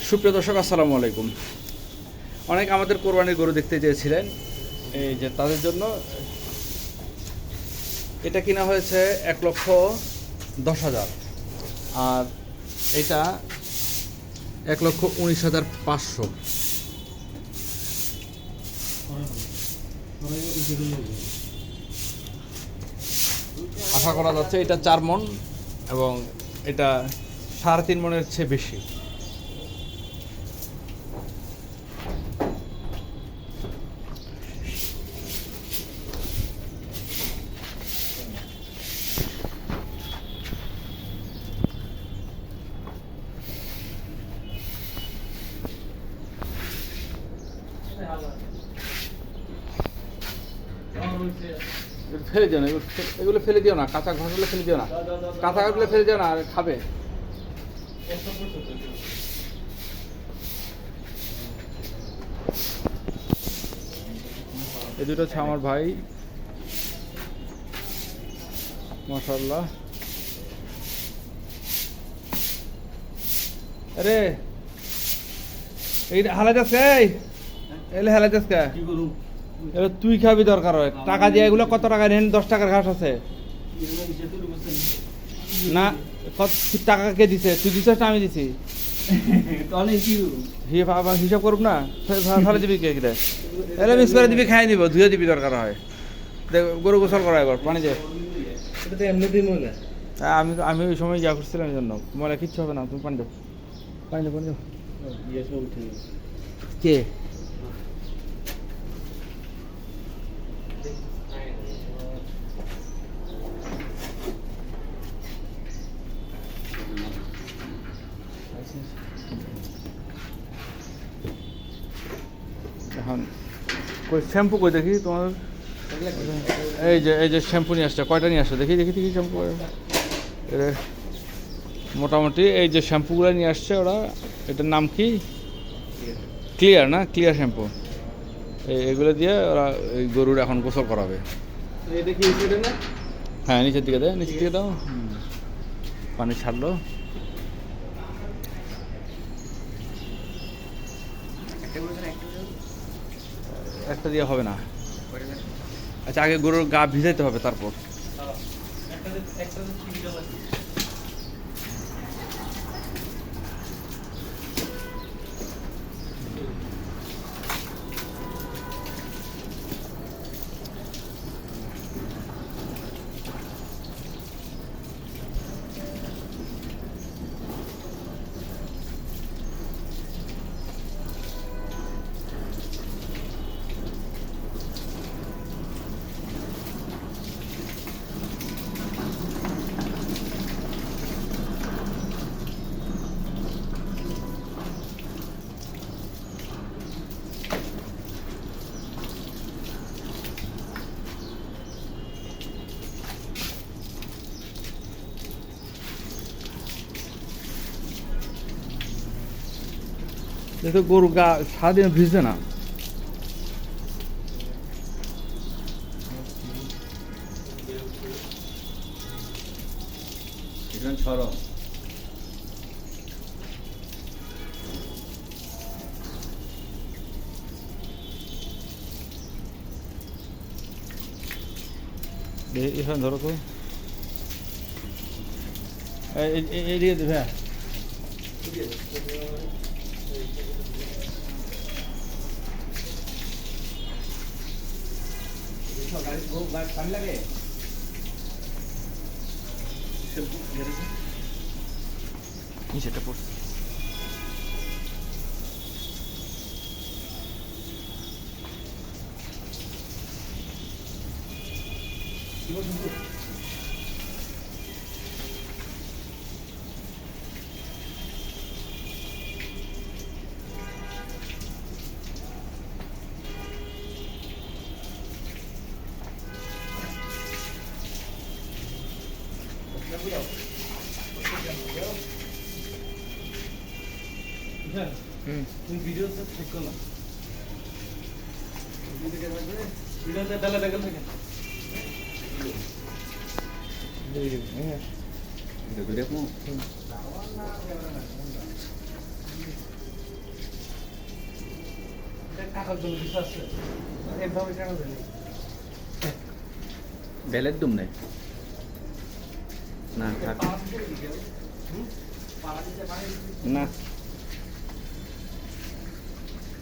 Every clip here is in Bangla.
সুপ্রিয় দর্শক, আসসালামু আলাইকুম। অনেক আমাদের কোরবানির গরু দেখতে চেয়েছিলেন, এই যে তাদের জন্য এটা কিনা হয়েছে 1,10,000, আর এটা 1,19,500। আশা করা যাচ্ছে এটা 4 মণ এবং এটা 3.5 মণের চেয়ে বেশি। ফেলে দিও না, এগুলো ফেলে দিও না, কাঁচা ঘাসগুলো ফেলে দিও না, কাঁচা ঘাসগুলো ফেলে দিও না, আর খাবে। এই দুটো হচ্ছে আমার ভাই, মাশাআল্লাহ। আরে এই হালাইতেছে, এলে হালাইতেছে এবার তুই খাবি, দরকার হয় টাকা দিয়ে। এগুলো কত টাকা নেন? 10 টাকার ঘাস আছে না? কত টাকা কে দিছে? তুই দিছিস না আমি দিছি? হিসাব করব না, ফেলে দিবি কে? এলে মিক্স করে দিবি, খাই দিব, ধুয়ে দিবি দরকার হয়। দেখ, গরু গোসল করা এবার পানি দে। আমি ওই সময় যা করছিলাম এই জন্য মনে কিচ্ছু হবে না। তুমি পানি দাও, পানি দাও, পানি দাও। কে এখন কই শ্যাম্পু কই দেখি তোমার? এই যে শ্যাম্পু নিয়ে আসছে, কয়টা নিয়ে আসছে দেখি দেখি দেখি শ্যাম্পু। মোটামুটি এই যে শ্যাম্পুগুলো নিয়ে আসছে ওরা, এটার নাম কি? ক্লিয়ার না? Clear shampoo. এগুলো দিয়ে ওরা এই গরুর এখন গোসল করাবে। হ্যাঁ, নিচের দিকে দেয়, নিচের দিকে দাও। পানি ছাড়লো। একটা দিয়ে হবে না। আচ্ছা, আগে গরুর গা ভিজাইতে হবে, তারপর। যেহেতু গরু গা সারাদিন ভিজবে না। ছড়ো এখানে ধরো তো, এদিকে দেবে। পানি লাগে নিচেটা পড়ছে। তুমি ভিডিওতে থেকো না, ভিডিওতে ডালা দেখেন থাকে। দেখো কাকার জন্য কিছু আছে এভাবে কেন জানি বেলের দুম নেই না থাক না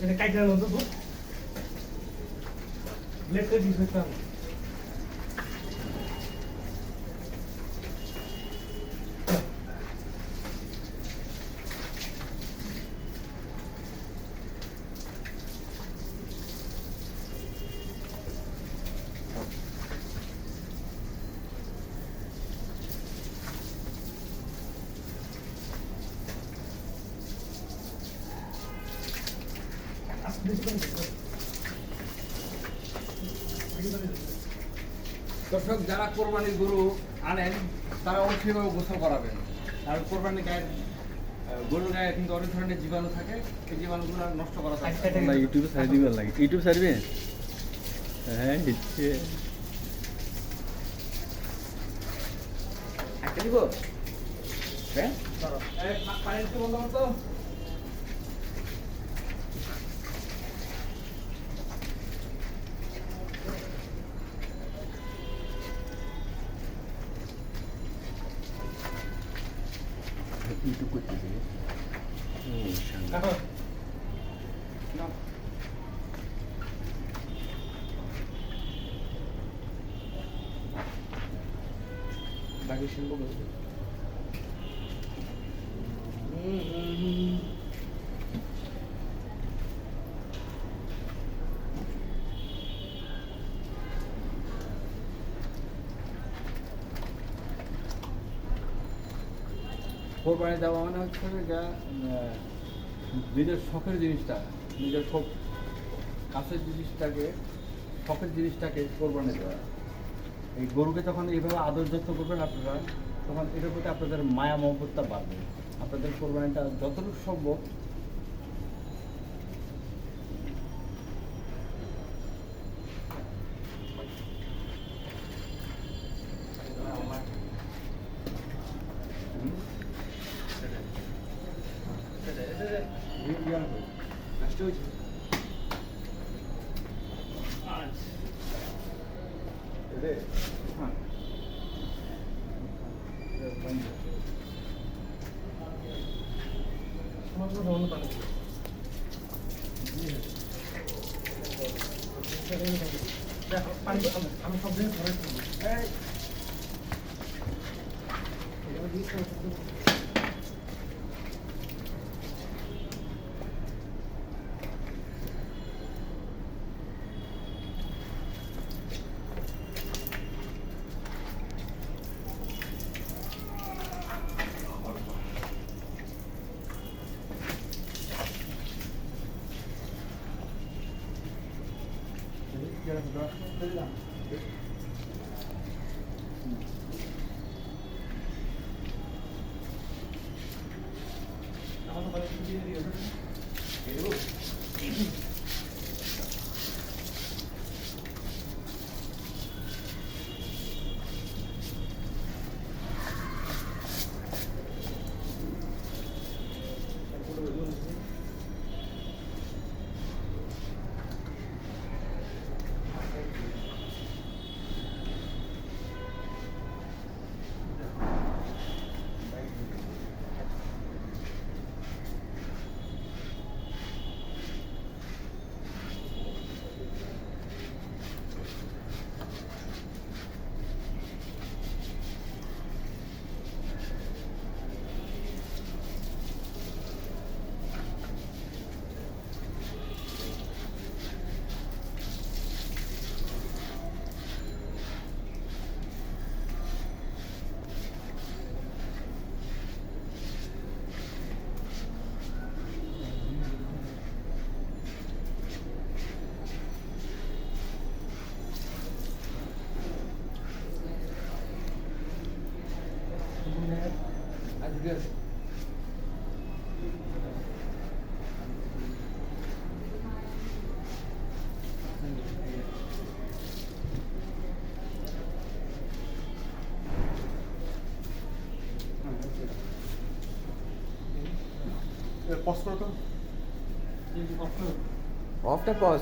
এটা কাইটার মতো তো ব্লেডটা দিতে হবে দর্শক যারা কোরবানির গরু আনেন তারা অবশ্যই ভাবে গোসল করাবেন আর কোরবানির গায়ের গরুর গায়ে কিন্তু অনেক ধরনের জীবাণু থাকে এই জীবাণুগুলো নষ্ট করা যায় না ইউটিউবে ছাড়ি দিবে লাগে ইউটিউব ছাড়বে হ্যাঁ ইচ্ছে একটা দিব হ্যাঁ পানি একটু বন্ধ করতো ইউটিউব করতে দিবে কাকা বাকি শিল্প কোরবানি দেওয়া মানে হচ্ছে যে নিজের শখের জিনিসটা নিজের খুব কাছের জিনিসটাকে শখের জিনিসটাকে কোরবানি দেওয়া এই গরুকে যখন এইভাবে আদর যত্ন করবেন আপনারা তখন এটার প্রতি আপনাদের মায়া মহব্বতটা বাড়বে আপনাদের কোরবানিটা যতটুকু সম্ভব নষ্ট হয়েছে হ্যাঁ আমার তো ধরুন পানি দেখো পানি আমি সব দিন ধরে আজকে পজ করো তো অফটা পজ